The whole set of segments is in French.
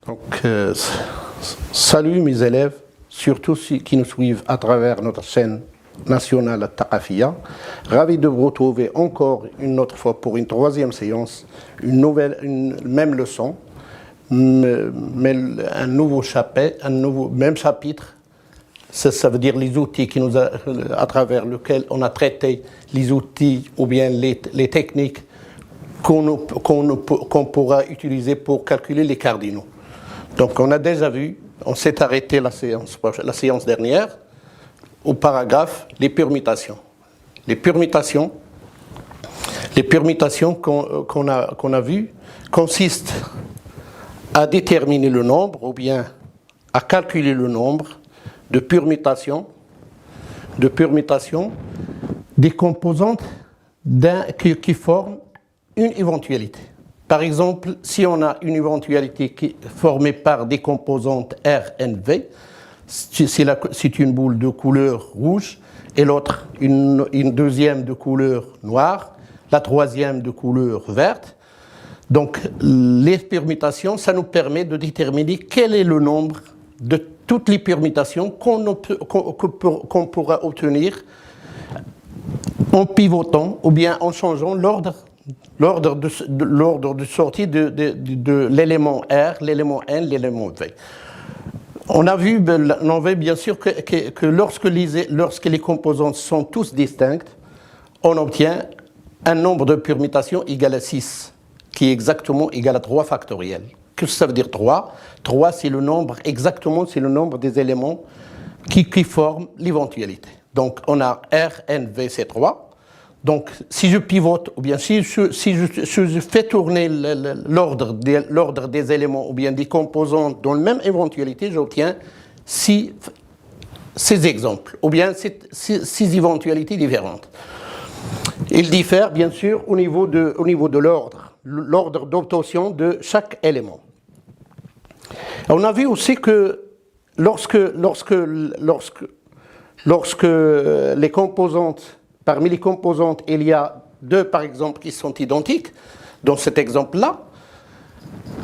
Donc, salut mes élèves, surtout ceux qui nous suivent à travers notre chaîne nationale Thaqafia. Ravi de vous retrouver encore une autre fois pour une troisième séance, même leçon, mais un nouveau chapitre, même chapitre. Ça veut dire les outils à travers lesquels on a traité les outils ou bien les techniques qu'on pourra utiliser pour calculer les cardinaux. Donc on a déjà vu, on s'est arrêté la séance dernière au paragraphe les permutations. Les permutations qu'on a vues consistent à déterminer le nombre ou bien à calculer le nombre de permutations des composantes qui forment une éventualité. Par exemple, si on a une éventualité qui est formée par des composantes R, N, V, c'est une boule de couleur rouge et l'autre une deuxième de couleur noire, la troisième de couleur verte. Donc les permutations, ça nous permet de déterminer quel est le nombre de toutes les permutations qu'on pourra obtenir en pivotant ou bien en changeant l'ordre de sortie de l'élément R, l'élément N, l'élément V. On a vu bien sûr que lorsque les composantes sont tous distinctes, on obtient un nombre de permutations égal à 6, qui est exactement égal à 3 factoriel. Qu'est-ce que ça veut dire 3 ? 3, c'est le nombre des éléments qui forment l'éventualité. Donc, on a R, N, V, c'est 3. Donc, si je pivote, ou bien si je fais tourner l'ordre des éléments, ou bien des composantes dans la même éventualité, j'obtiens 6 exemples, ou bien 6 éventualités différentes. Ils diffèrent, bien sûr, au niveau de l'ordre d'obtention de chaque élément. On a vu aussi que lorsque les composantes, parmi les composantes, il y a 2, par exemple, qui sont identiques, dans cet exemple-là,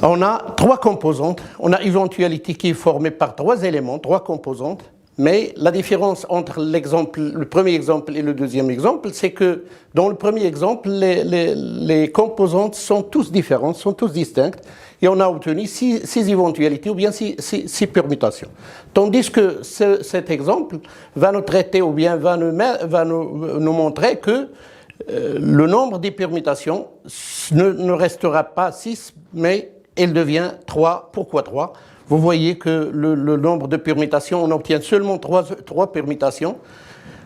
on a 3 composantes, on a une éventualité qui est formée par 3 éléments, 3 composantes, mais la différence entre le premier exemple et le deuxième exemple, c'est que dans le premier exemple, les composantes sont tous différentes, sont tous distinctes, et on a obtenu 6 éventualités ou bien 6 permutations. Tandis que cet exemple va nous traiter ou bien va nous montrer que le nombre des permutations ne restera pas 6, mais il devient 3. Pourquoi 3 ? Vous voyez que le nombre de permutations, on obtient seulement 3 permutations.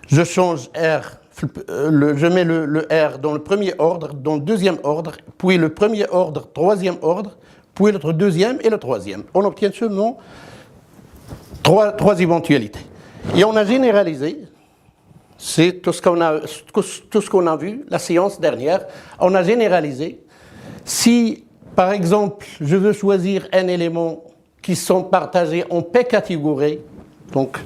Je change R, je mets le R dans le premier ordre, dans le deuxième ordre, puis le premier ordre, troisième ordre, puis le deuxième et le troisième. On obtient seulement 3 éventualités. Et on a généralisé, c'est tout ce qu'on a vu la séance dernière, on a généralisé. Si, par exemple, je veux choisir un élément qui sont partagés en P catégories. Donc,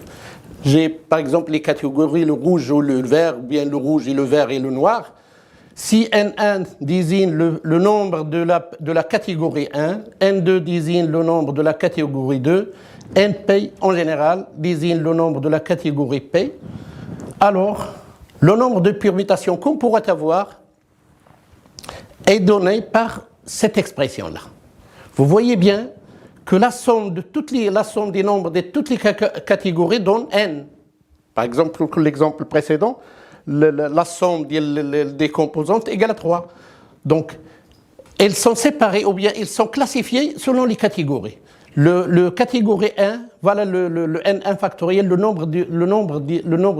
j'ai par exemple les catégories le rouge ou le vert, ou bien le rouge et le vert et le noir. Si N1 désigne le nombre de la catégorie 1, N2 désigne le nombre de la catégorie 2, NP en général désigne le nombre de la catégorie P, alors le nombre de permutations qu'on pourrait avoir est donné par cette expression-là. Vous voyez bien que la somme des nombres de toutes les catégories donne N. Par exemple, l'exemple précédent, la somme des composantes égale à 3. Donc, elles sont séparées ou bien elles sont classifiées selon les catégories. Le catégorie 1, voilà le N1 factoriel, le nombre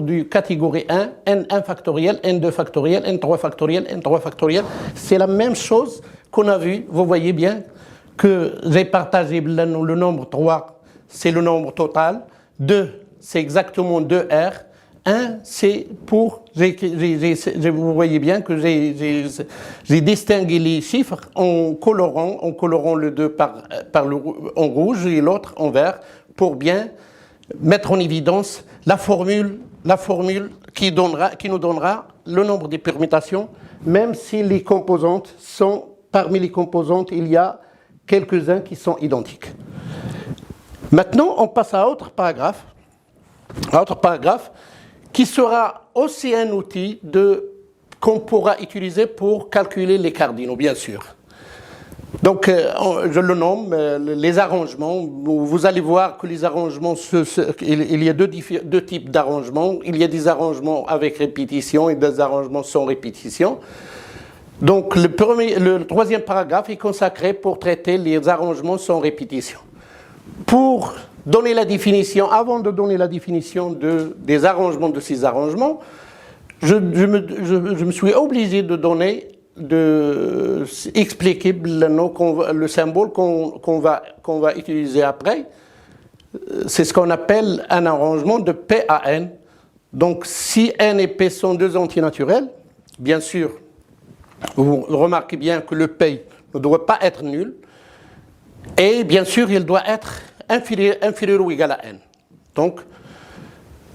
du catégorie 1, N1 factoriel, N2 factoriel, N3 factoriel, N3 factoriel. C'est la même chose qu'on a vu, vous voyez bien, que j'ai partagé le nombre 3, c'est le nombre total, 2, c'est exactement 2R, 1, c'est pour, vous voyez bien que j'ai distingué les chiffres en colorant le 2 en rouge et l'autre en vert, pour bien mettre en évidence la formule qui nous donnera le nombre de permutations, même si les composantes sont, parmi les composantes, il y a quelques-uns qui sont identiques. Maintenant, on passe à autre paragraphe qui sera aussi un outil qu'on pourra utiliser pour calculer les cardinaux, bien sûr. Donc, je le nomme les arrangements. Vous allez voir que les arrangements, il y a deux types d'arrangements. Il y a des arrangements avec répétition et des arrangements sans répétition. Donc, le troisième paragraphe est consacré pour traiter les arrangements sans répétition. Pour donner la définition, avant de donner la définition des arrangements de ces arrangements, je me suis obligé expliquer le symbole qu'on va utiliser après. C'est ce qu'on appelle un arrangement de P à N. Donc, si N et P sont deux entiers naturels, bien sûr, vous remarquez bien que le P ne doit pas être nul. Et bien sûr, il doit être inférieur ou égal à N. Donc,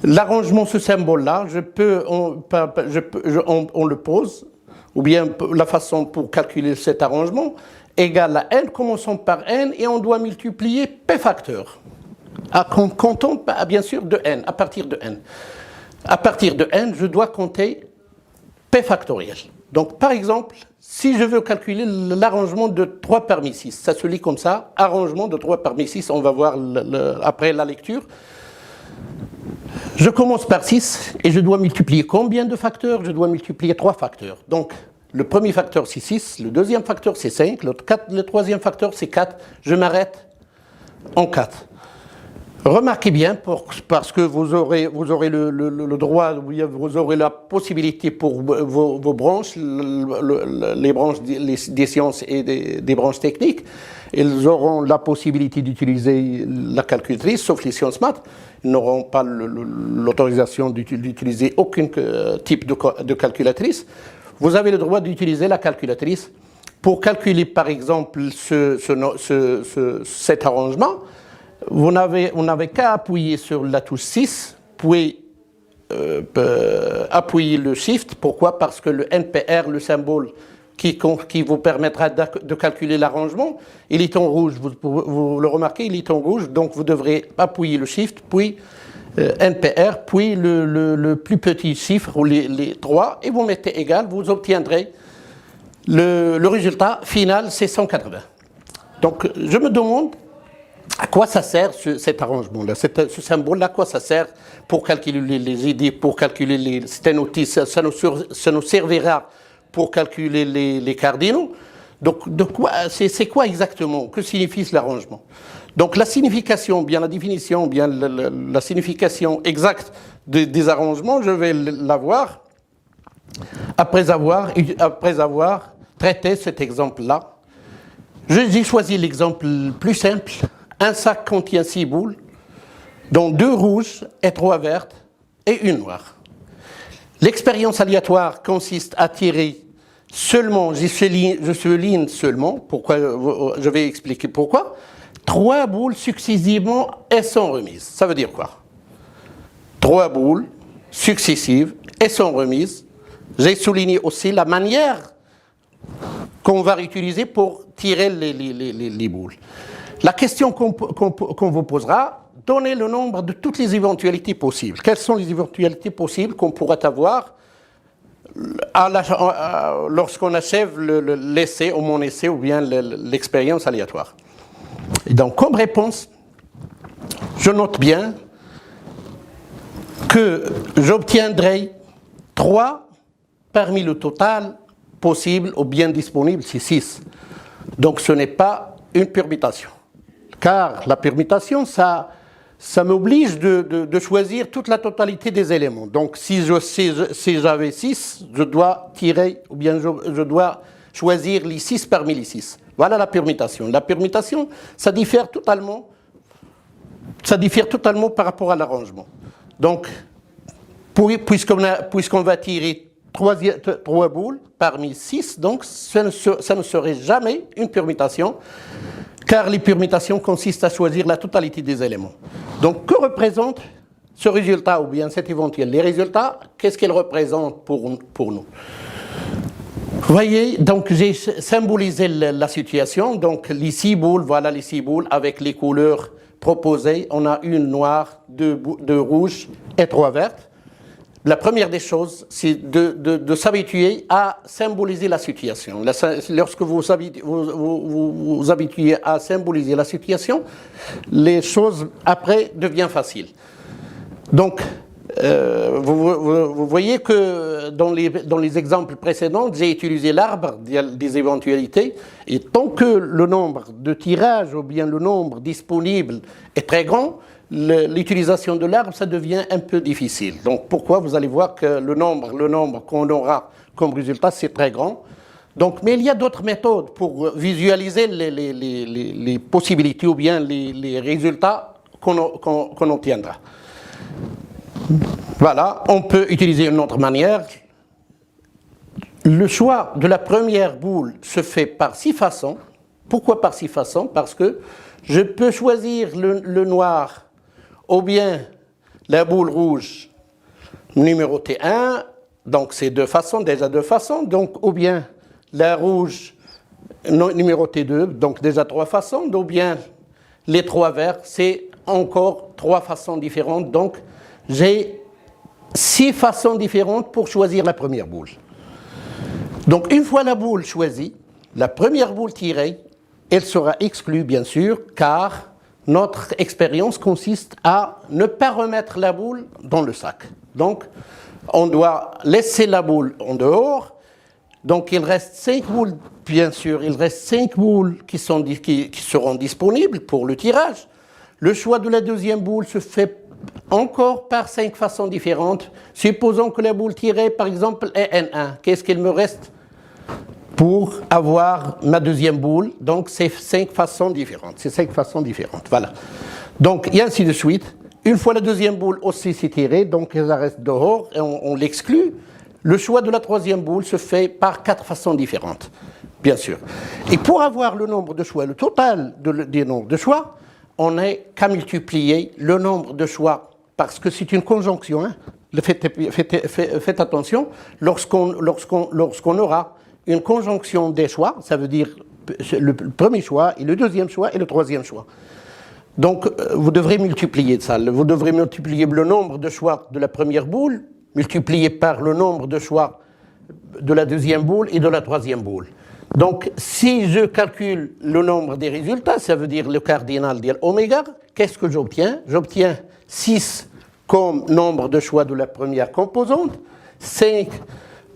l'arrangement, ce symbole-là, on le pose, ou bien la façon pour calculer cet arrangement, égale à N, commençons par N, et on doit multiplier P facteur. Comptons bien sûr de N, à partir de N. À partir de N, je dois compter P factoriel. Donc, par exemple, si je veux calculer l'arrangement de 3 parmi 6, ça se lit comme ça, arrangement de 3 parmi 6, on va voir après la lecture. Je commence par 6 et je dois multiplier combien de facteurs? Je dois multiplier 3 facteurs. Donc, le premier facteur, c'est 6, le deuxième facteur, c'est 5, le troisième facteur, c'est 4. Je m'arrête en 4. Remarquez bien, parce que vous aurez le droit, vous aurez la possibilité pour vos branches, les branches des sciences et des branches techniques, ils auront la possibilité d'utiliser la calculatrice, sauf les sciences maths, ils n'auront pas l'autorisation d'utiliser aucun type de calculatrice. Vous avez le droit d'utiliser la calculatrice pour calculer, par exemple, cet arrangement. Vous n'avez qu'à appuyer sur la touche 6, puis appuyer le Shift. Pourquoi? Parce que le NPR, le symbole qui vous permettra de calculer l'arrangement, il est en rouge. Vous le remarquez, il est en rouge. Donc vous devrez appuyer le Shift, puis NPR, puis le plus petit chiffre, ou les 3, et vous mettez égal, vous obtiendrez le résultat final, c'est 180. Donc je me demande à quoi ça sert cet arrangement-là, ce symbole-là, à quoi ça sert pour calculer les idées, pour calculer c'est un outil, ça nous servira pour calculer les cardinaux. Donc, c'est quoi exactement? Que signifie l'arrangement? Donc, la signification, bien la définition, bien la signification exacte des arrangements, je vais l'avoir après avoir traité cet exemple-là. J'ai choisi l'exemple plus simple. Un sac contient 6 boules, dont 2 rouges et 3 vertes et une noire. L'expérience aléatoire consiste à tirer seulement, je souligne seulement, pourquoi, je vais expliquer pourquoi, 3 boules successivement et sans remise. Ça veut dire quoi? 3 boules successives et sans remise. J'ai souligné aussi la manière qu'on va utiliser pour tirer les boules. La question qu'on vous posera, donnez le nombre de toutes les éventualités possibles. Quelles sont les éventualités possibles qu'on pourrait avoir lorsqu'on achève l'essai ou mon essai ou bien l'expérience aléatoire? Et donc, comme réponse, je note bien que j'obtiendrai 3 parmi le total possible ou bien disponible, c'est 6. Donc, ce n'est pas une permutation. Car la permutation, ça m'oblige de choisir toute la totalité des éléments. Donc, si j'avais 6, je dois tirer, ou bien je dois choisir les 6 parmi les 6. Voilà la permutation. La permutation, ça diffère totalement par rapport à l'arrangement. Donc, puisqu'on va tirer 3 boules parmi 6, donc ça ne serait jamais une permutation, car les permutations consistent à choisir la totalité des éléments. Donc, que représente ce résultat ou bien cet éventuel? Les résultats, qu'est-ce qu'ils représentent pour nous? Vous voyez, donc j'ai symbolisé la situation. Donc, les 6 boules, voilà les 6 boules avec les couleurs proposées, on a une noire, deux rouges et 3 vertes. La première des choses, c'est de s'habituer à symboliser la situation. Lorsque vous vous habituez à symboliser la situation, les choses après deviennent faciles. Donc, vous voyez que dans les exemples précédents, j'ai utilisé l'arbre des éventualités, et tant que le nombre de tirages ou bien le nombre disponible est très grand, l'utilisation de l'arbre, ça devient un peu difficile. Donc pourquoi? Vous allez voir que le nombre qu'on aura comme résultat, c'est très grand. Donc, mais il y a d'autres méthodes pour visualiser les possibilités ou bien les résultats qu'on obtiendra. Voilà, on peut utiliser une autre manière. Le choix de la première boule se fait par 6 façons. Pourquoi par 6 façons? Parce que je peux choisir le noir ou bien la boule rouge numérotée 1, donc c'est déjà deux façons, donc ou bien la rouge numérotée 2, donc déjà 3 façons, ou bien les 3 verts, c'est encore 3 façons différentes, donc j'ai 6 façons différentes pour choisir la première boule. Donc une fois la boule choisie, la première boule tirée, elle sera exclue bien sûr, car notre expérience consiste à ne pas remettre la boule dans le sac. Donc, on doit laisser la boule en dehors. Donc, il reste 5 boules, bien sûr, il reste 5 boules qui seront disponibles pour le tirage. Le choix de la deuxième boule se fait encore par 5 façons différentes. Supposons que la boule tirée, par exemple, est N1. Qu'est-ce qu'il me reste pour avoir ma deuxième boule? Donc, c'est 5 façons différentes. C'est 5 façons différentes. Voilà. Donc, et ainsi de suite. Une fois la deuxième boule aussi s'est tirée, donc elle reste dehors et on l'exclut. Le choix de la troisième boule se fait par 4 façons différentes, bien sûr. Et pour avoir le nombre de choix, le total des nombres de choix, on n'a qu'à multiplier le nombre de choix, parce que c'est une conjonction. Hein. Faites attention, lorsqu'on aura une conjonction des choix, ça veut dire le premier choix, et le deuxième choix, et le troisième choix. Donc, vous devrez multiplier ça. Vous devrez multiplier le nombre de choix de la première boule, multiplié par le nombre de choix de la deuxième boule et de la troisième boule. Donc, si je calcule le nombre des résultats, ça veut dire le cardinal de oméga, qu'est-ce que j'obtiens? J'obtiens 6 comme nombre de choix de la première composante, 5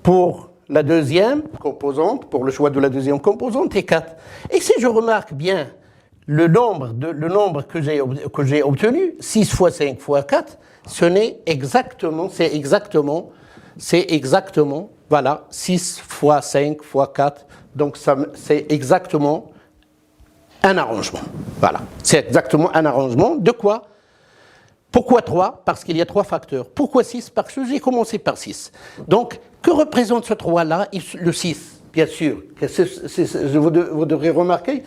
pour la deuxième composante, pour le choix de la deuxième composante, et 4. Et si je remarque bien le nombre que j'ai obtenu, 6 fois 5 fois 4, c'est exactement, voilà, 6 fois 5 fois 4, donc c'est exactement un arrangement. Voilà, c'est exactement un arrangement de quoi? Pourquoi 3? Parce qu'il y a 3 facteurs. Pourquoi 6? Parce que j'ai commencé par 6. Donc, que représente ce 3-là? Le 6, bien sûr. Vous devrez remarquer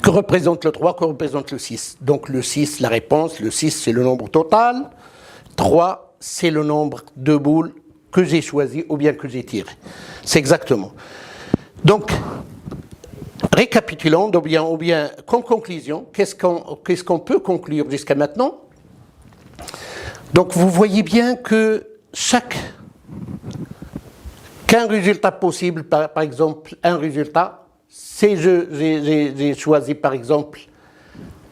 que représente le 3, que représente le 6. Donc, le 6, la réponse, le 6, c'est le nombre total. 3, c'est le nombre de boules que j'ai choisi ou bien que j'ai tiré. C'est exactement. Donc, récapitulons, ou bien comme conclusion, qu'est-ce qu'on peut conclure jusqu'à maintenant? Donc, vous voyez bien que qu'un résultat possible, par exemple, un résultat, si j'ai choisi par exemple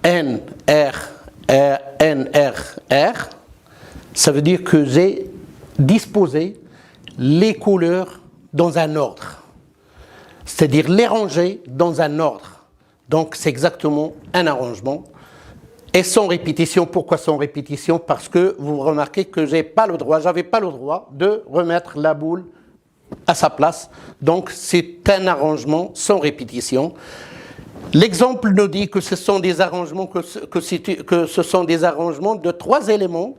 N, R, ça veut dire que j'ai disposé les couleurs dans un ordre, c'est-à-dire les ranger dans un ordre. Donc c'est exactement un arrangement. Et sans répétition. Pourquoi sans répétition? Parce que vous remarquez que j'avais pas le droit de remettre la boule à sa place. Donc c'est un arrangement sans répétition. L'exemple nous dit que ce sont des arrangements ce sont des arrangements de 3 éléments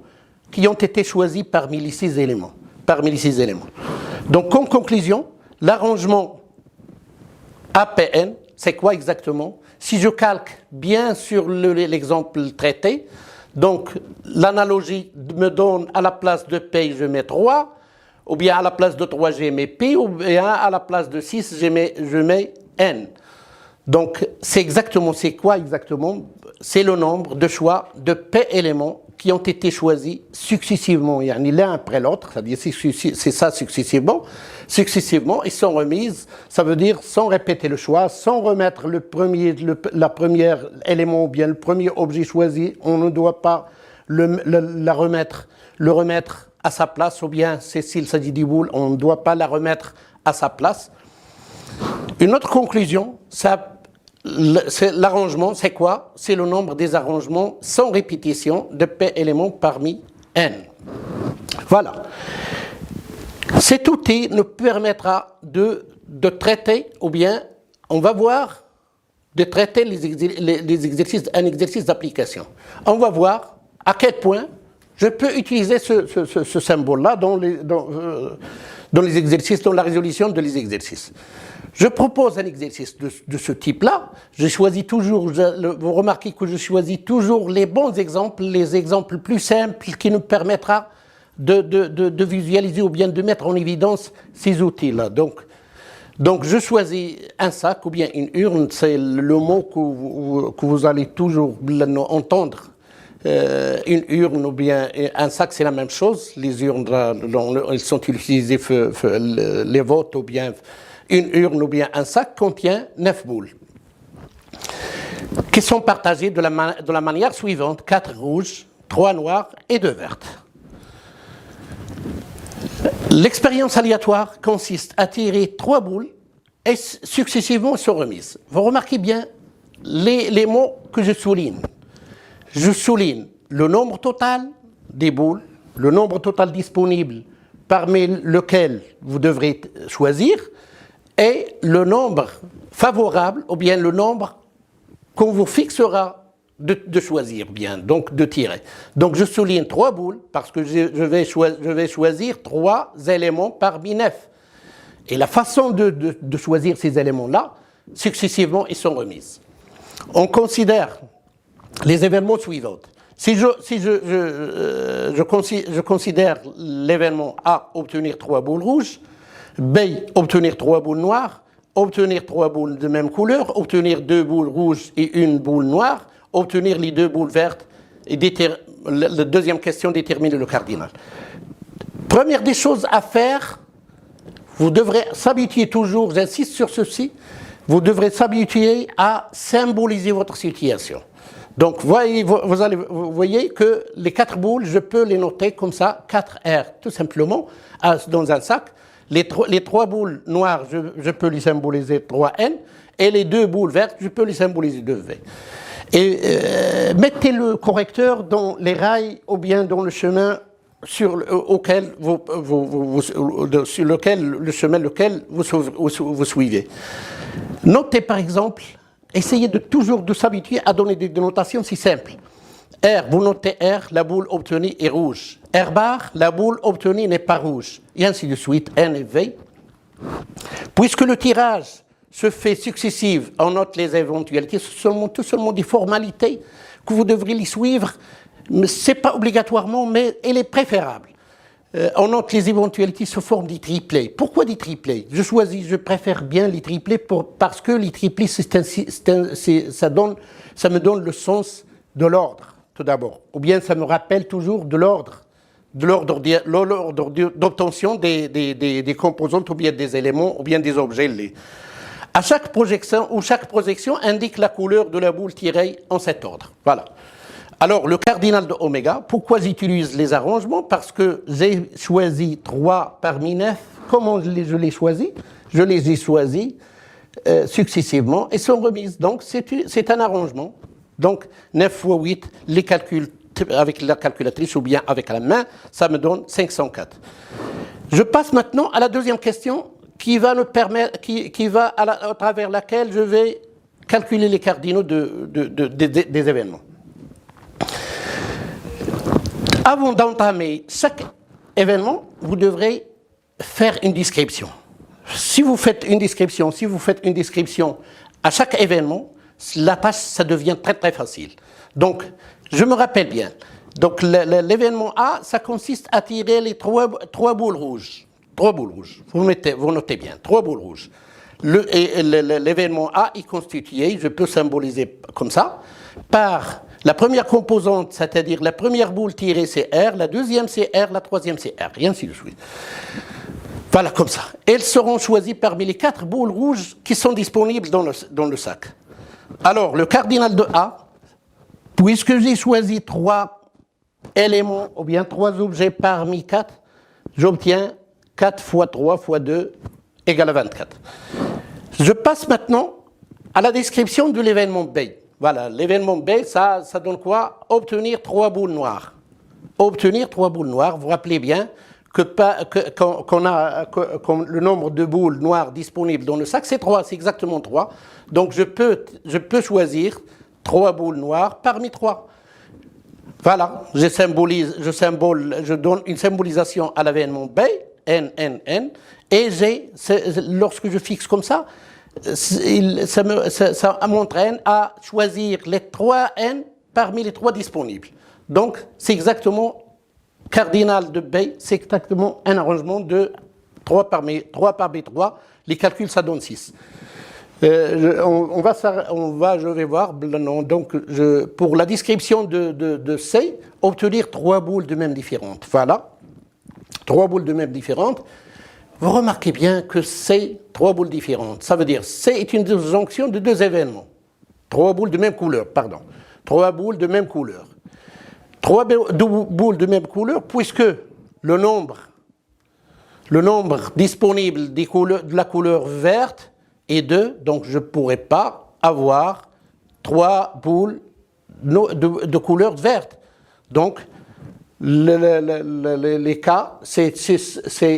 qui ont été choisis parmi les 6 éléments. Donc en conclusion, l'arrangement APN, c'est quoi exactement? Si je calque bien sur l'exemple traité, donc l'analogie me donne à la place de P, je mets 3, ou bien à la place de 3, je mets P, ou bien à la place de 6, je mets N. Donc, c'est quoi exactement? C'est le nombre de choix de P éléments qui ont été choisis successivement, l'un après l'autre, c'est-à-dire c'est ça successivement, ils sont remises, ça veut dire sans répéter le choix, sans remettre le premier élément ou bien le premier objet choisi, on ne doit pas le remettre à sa place, ou bien s'il s'agit du boule, on ne doit pas la remettre à sa place. Une autre conclusion, l'arrangement, c'est quoi? C'est le nombre des arrangements sans répétition de P éléments parmi N. Voilà. Cet outil nous permettra de traiter, ou bien on va voir, de traiter les exercices, un exercice d'application. On va voir à quel point je peux utiliser ce symbole-là dans les exercices, dans la résolution de les exercices. Je propose un exercice de ce type-là. Je choisis toujours, vous remarquez que je choisis toujours les bons exemples, les exemples plus simples qui nous permettra de visualiser ou bien de mettre en évidence ces outils-là. Donc je choisis un sac ou bien une urne, c'est le mot que vous allez toujours entendre. Une urne ou bien un sac, c'est la même chose. Les urnes, elles sont utilisées les votes ou bien une urne ou bien un sac contient 9 boules qui sont partagées de la manière suivante: 4 rouges, 3 noirs et 2 vertes. L'expérience aléatoire consiste à tirer 3 boules et successivement sont remises. Vous remarquez bien les mots que je souligne. Je souligne le nombre total des boules, le nombre total disponible parmi lequel vous devrez choisir, et le nombre favorable, ou bien le nombre qu'on vous fixera de choisir, bien, donc de tirer. Donc je souligne 3 boules, parce que je vais choisir 3 éléments parmi 9. Et la façon de choisir ces éléments-là, successivement, ils sont remises. On considère les événements suivants. Si je considère l'événement A, obtenir 3 boules rouges, B, obtenir 3 boules noires, obtenir 3 boules de même couleur, obtenir 2 boules rouges et 1 boule noire, obtenir les 2 boules vertes, et la deuxième question, déterminer le cardinal. Première des choses à faire, vous devrez s'habituer toujours, j'insiste sur ceci, vous devrez s'habituer à symboliser votre situation. Donc, vous voyez que les 4 boules, je peux les noter comme ça, 4R, tout simplement, dans un sac. Les 3 boules noires, je peux les symboliser 3N, et les 2 boules vertes, je peux les symboliser 2V. Et mettez le correcteur dans les rails ou bien dans le chemin sur lequel vous suivez. Notez par exemple, essayez toujours de s'habituer à donner des dénotations si simples. R, vous notez R, la boule obtenue est rouge. R bar, la boule obtenue n'est pas rouge. Et ainsi de suite, N et V. Puisque le tirage se fait successif, on note les éventualités, ce sont tout seulement des formalités que vous devrez les suivre. Ce n'est pas obligatoirement, mais elle est préférable. On note les éventualités sous forme des triplés. Pourquoi des triplés? Je préfère bien les triplés parce que les triplés, ça me donne le sens de l'ordre, tout d'abord. Ou bien ça me rappelle toujours de l'ordre d'obtention des composantes ou bien des éléments ou bien des objets. À chaque projection indique la couleur de la boule tirée en cet ordre. Voilà. Alors, le cardinal de oméga, pourquoi j'utilise les arrangements? Parce que j'ai choisi 3 parmi 9. Comment je les choisis? Je les ai choisis successivement et sont remises. Donc, c'est un arrangement. Donc, 9 fois 8, les calculs avec la calculatrice ou bien avec la main, ça me donne 504. Je passe maintenant à la deuxième question qui va nous permettre, à travers laquelle je vais calculer les cardinaux des événements. Avant d'entamer chaque événement, vous devrez faire une description. Si vous faites une description à chaque événement, la tâche, ça devient très très facile. Donc, je me rappelle bien. Donc, l'événement A, ça consiste à tirer les 3 boules rouges. 3 boules rouges. Vous notez bien, 3 boules rouges. l'événement A est constitué, je peux symboliser comme ça, par la première composante, c'est-à-dire la première boule tirée c'est R, la deuxième c'est R, la troisième c'est R, et ainsi de suite. Voilà, comme ça. Elles seront choisies parmi les 4 boules rouges qui sont disponibles dans le sac. Alors, le cardinal de A, puisque j'ai choisi 3 éléments, ou bien 3 objets parmi 4, j'obtiens 4 fois 3 fois 2 égale à 24. Je passe maintenant à la description de l'événement B. Voilà, l'événement B, ça donne quoi? Obtenir 3 boules noires. Obtenir 3 boules noires, vous rappelez bien que le nombre de boules noires disponibles dans le sac, c'est 3, c'est exactement 3. Donc je peux choisir 3 boules noires parmi 3. Voilà, je donne une symbolisation à l'événement B, N, N, N, et lorsque je fixe comme ça, ça m'entraîne à choisir les 3 N parmi les 3 disponibles. Donc, c'est exactement, cardinal de B, c'est exactement un arrangement de 3 parmi 3. Les calculs, ça donne 6. Je vais voir, donc, pour la description de C, obtenir 3 boules de même différentes. Voilà, 3 boules de même différentes. Vous remarquez bien que c'est 3 boules différentes. Ça veut dire C est une disjonction de 2 événements. 3 boules de même couleur, pardon. 3 boules de même couleur. 3 boules de même couleur, puisque le nombre disponible de la couleur verte est 2, donc je ne pourrais pas avoir 3 boules de couleur verte. Donc, les cas, c'est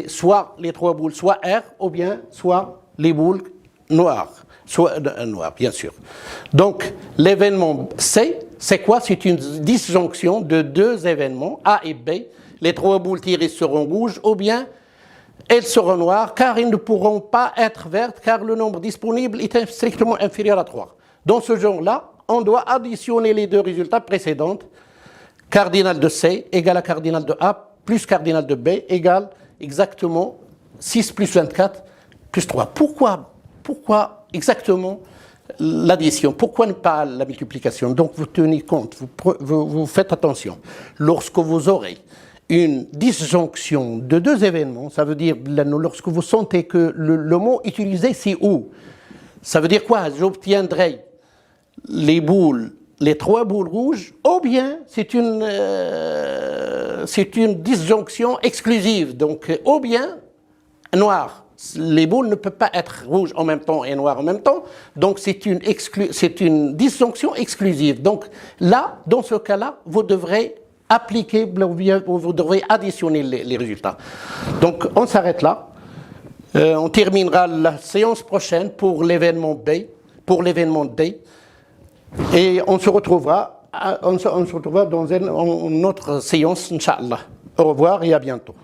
soit les 3 boules, soit R, ou bien soit les boules noires, soit noires, bien sûr. Donc, l'événement C, c'est quoi? C'est une disjonction de 2 événements, A et B. Les 3 boules tirées seront rouges, ou bien elles seront noires, car ils ne pourront pas être vertes, car le nombre disponible est strictement inférieur à 3. Dans ce genre-là, on doit additionner les 2 résultats précédents. Cardinal de C égale à cardinal de A plus cardinal de B égale exactement 6 plus 24 plus 3. Pourquoi exactement l'addition? Pourquoi ne pas la multiplication? Donc vous tenez compte, vous faites attention. Lorsque vous aurez une disjonction de 2 événements, ça veut dire lorsque vous sentez que le mot utilisé c'est ou, ça veut dire quoi? J'obtiendrai les 3 boules rouges, ou bien c'est une disjonction exclusive, donc ou bien noir. Les boules ne peuvent pas être rouges en même temps et noires en même temps, donc c'est une disjonction exclusive. Donc là, dans ce cas-là, vous devrez appliquer, vous devrez additionner les résultats. Donc on s'arrête là. On terminera la séance prochaine pour l'événement B, pour l'événement D. Et on se retrouvera dans une autre séance, Inch'Allah. Au revoir et à bientôt.